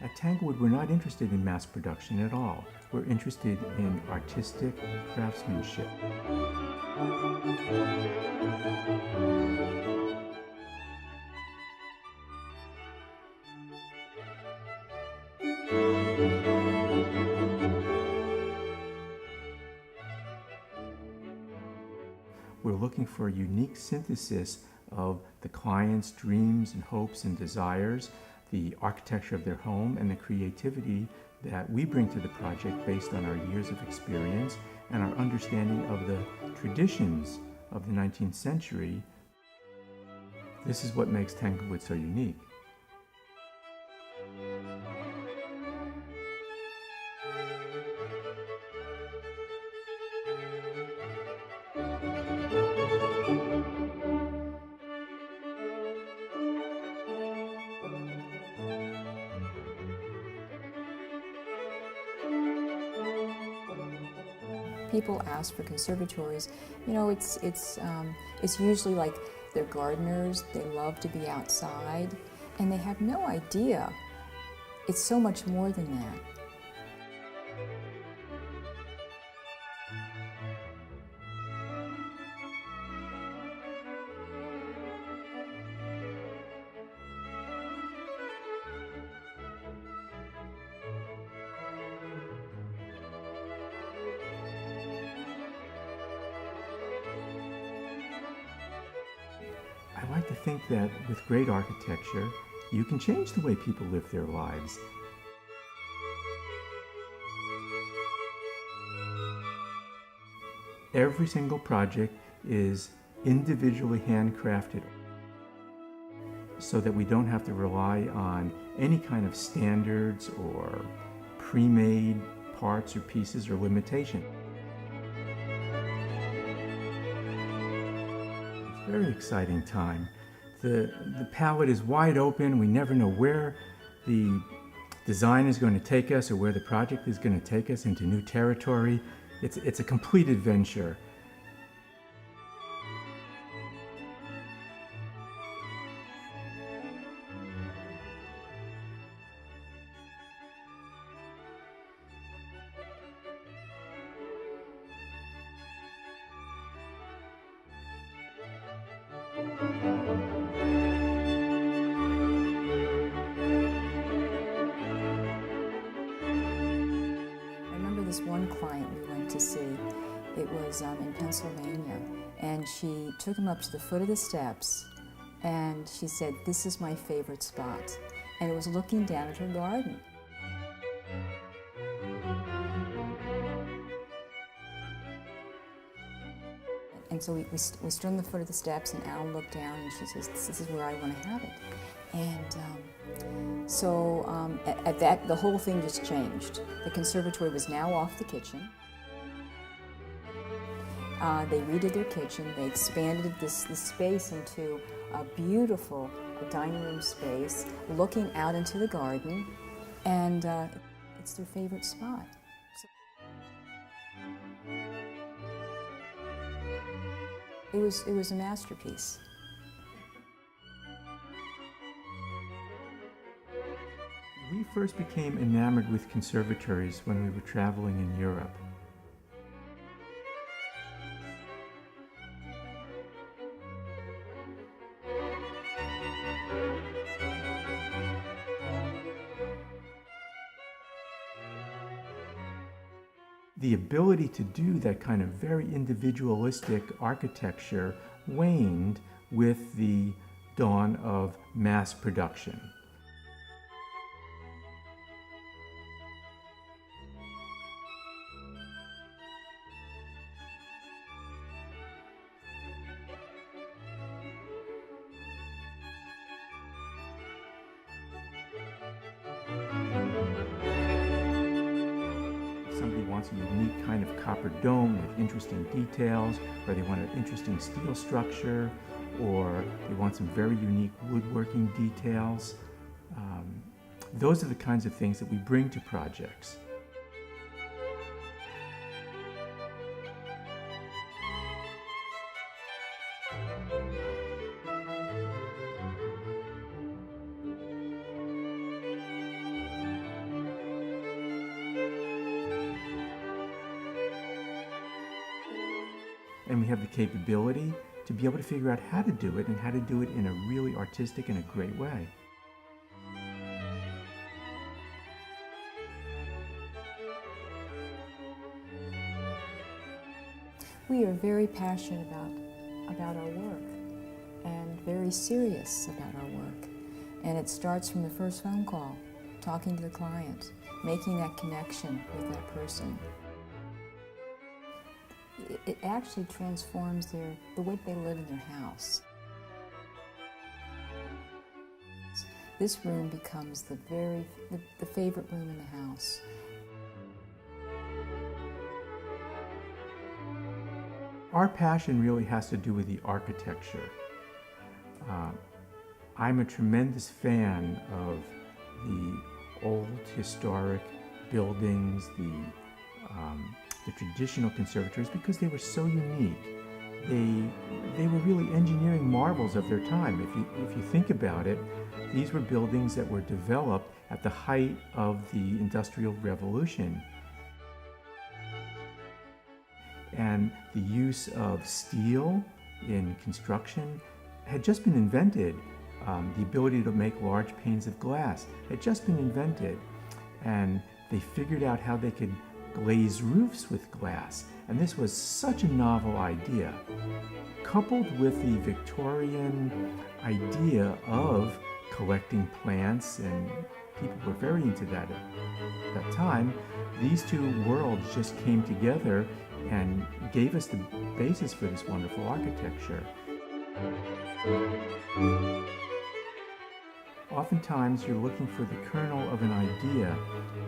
At Tanglewood, we're not interested in mass production at all. We're interested in artistic craftsmanship. We're looking for a unique synthesis of the client's dreams and hopes and desires, the architecture of their home, and the creativity that we bring to the project based on our years of experience and our understanding of the traditions of the 19th century. This is what makes Tanglewood so unique. People ask for conservatories. You know, it's usually like they're gardeners. They love to be outside, and they have no idea it's so much more than that. I like to think that with great architecture, you can change the way people live their lives. Every single project is individually handcrafted so that we don't have to rely on any kind of standards or pre-made parts or pieces or limitation. Very exciting time. The palette is wide open. We never know where the design is going to take us or where the project is going to take us into new territory. It's a complete adventure. This one client we went to see, it was in Pennsylvania, and she took him up to the foot of the steps, and she said, "This is my favorite spot," and it was looking down at her garden. And so we stood on the foot of the steps, and Al looked down, and she says, "This is where I want to have it." And so at that, the whole thing just changed. The conservatory was now off the kitchen. They redid their kitchen. They expanded this space into a beautiful dining room space, looking out into the garden, and it's their favorite spot. It was a masterpiece. We first became enamored with conservatories when we were traveling in Europe. The ability to do that kind of very individualistic architecture waned with the dawn of mass production. Somebody wants a unique kind of copper dome with interesting details, or they want an interesting steel structure, or they want some very unique woodworking details. Those are the kinds of things that we bring to projects. and we have the capability to be able to figure out how to do it and how to do it in a really artistic and a great way. We are very passionate about our work and very serious about our work. And it starts from the first phone call, talking to the client, making that connection with that person. It actually transforms the way they live in their house. This room becomes the favorite room in the house. Our passion really has to do with the architecture. I'm a tremendous fan of the old historic buildings, the traditional conservatories, because they were so unique. They were really engineering marvels of their time. If you think about it, these were buildings that were developed at the height of the Industrial Revolution. And the use of steel in construction had just been invented. The ability to make large panes of glass had just been invented. And they figured out how they could glaze roofs with glass. And this was such a novel idea, coupled with the Victorian idea of collecting plants, and people were very into that at that time. These two worlds just came together and gave us the basis for this wonderful architecture. Oftentimes you're looking for the kernel of an idea,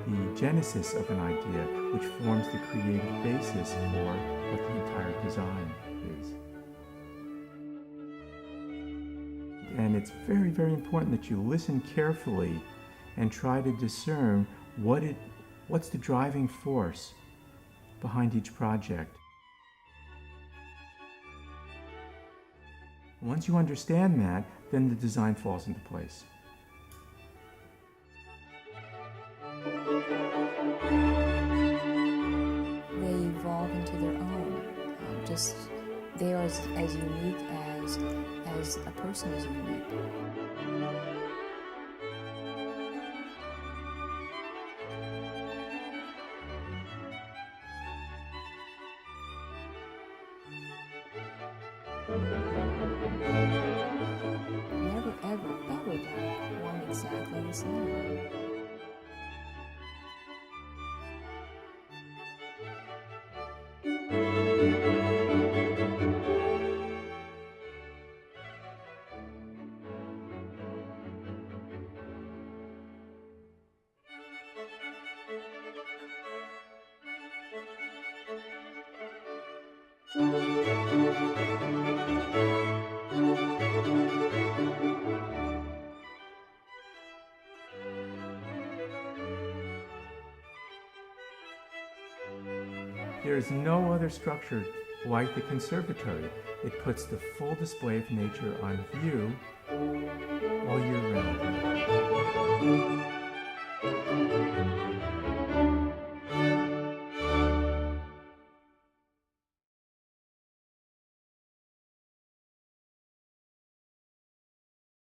the genesis of an idea, which forms the creative basis for what the entire design is. And it's very, very important that you listen carefully and try to discern what's the driving force behind each project. Once you understand that, then the design falls into place. They evolve into their own. They are as unique as a person is unique. Never, ever, ever done one exactly the same. There is no other structure like the conservatory. It puts the full display of nature on view all year round.